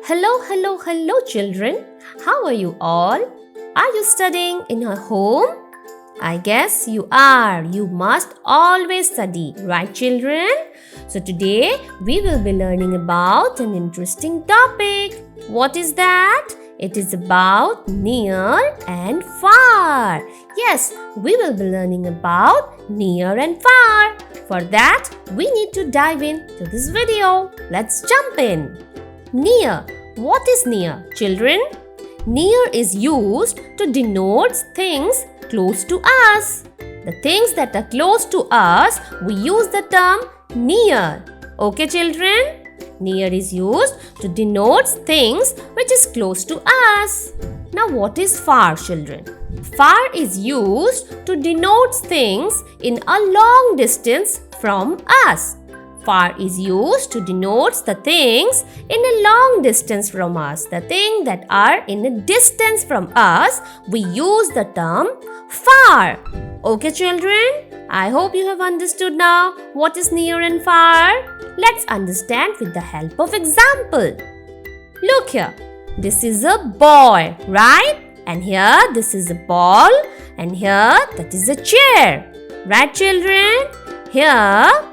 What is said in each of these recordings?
Hello, children. How are you all? Are you studying in your home? I guess you are. You must always study, right, children? So today we will be learning about an interesting topic. What is that? It is about near and far. Yes, we will be learning about near and far. For that, we need to dive into this video. Let's jump in. Near. What is near, children? Near is used to denote things close to us. The things that are close to us, we use the term near. Okay, children? Near is used to denote things which is close to us. Now, what is far, children? Far is used to denote things in a long distance from us. Far is used to denote the things in a long distance from us. The things that are in a distance from us, we use the term far. Okay, children? I hope you have understood now what is near and far. Let's understand with the help of example. Look here. This is a boy, right? And here this is a ball. And here that is a chair. Right, children? Here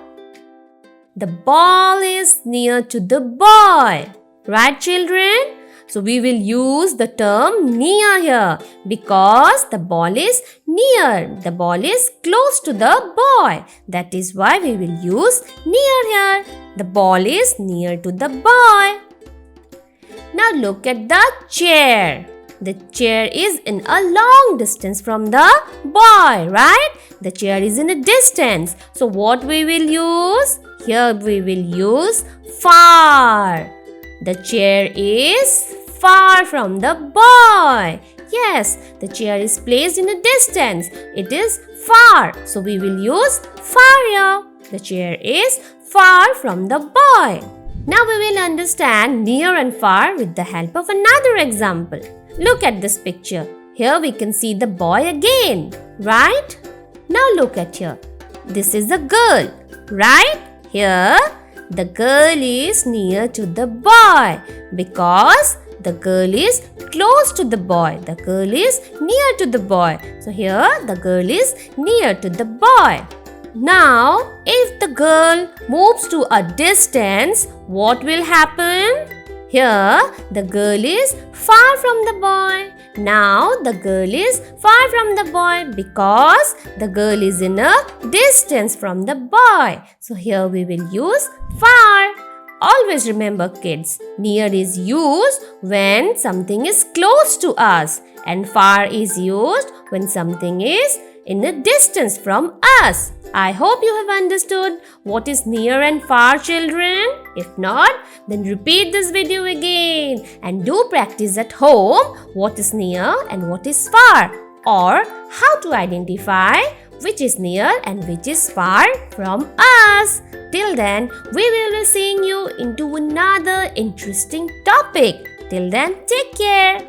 the ball is near to the boy. Right, children? So we will use the term near here because the ball is near. The ball is close to the boy. That is why we will use near here. The ball is near to the boy. Now look at the chair. The chair is in a long distance from the boy, right? The chair is in a distance. So what we will use? Here we will use far. The chair is far from the boy. Yes, the chair is placed in a distance. It is far. So we will use far here. The chair is far from the boy. Now we will understand near and far with the help of another example. Look at this picture. Here we can see the boy again, right? Now look at here. This is a girl, right? Here the girl is near to the boy because the girl is close to the boy. The girl is near to the boy. So here the girl is near to the boy. Now if the girl moves to a distance, what will happen? Here the girl is far from the boy. Now the girl is far from the boy because the girl is in a distance from the boy. So here we will use far. Always remember, kids, near is used when something is close to us and far is used when something is in a distance from us. I hope you have understood what is near and far, children. If not, then repeat this video again and do practice at home what is near and what is far, or how to identify which is near and which is far from us. Till then, we will be seeing you into another interesting topic. Till then, take care.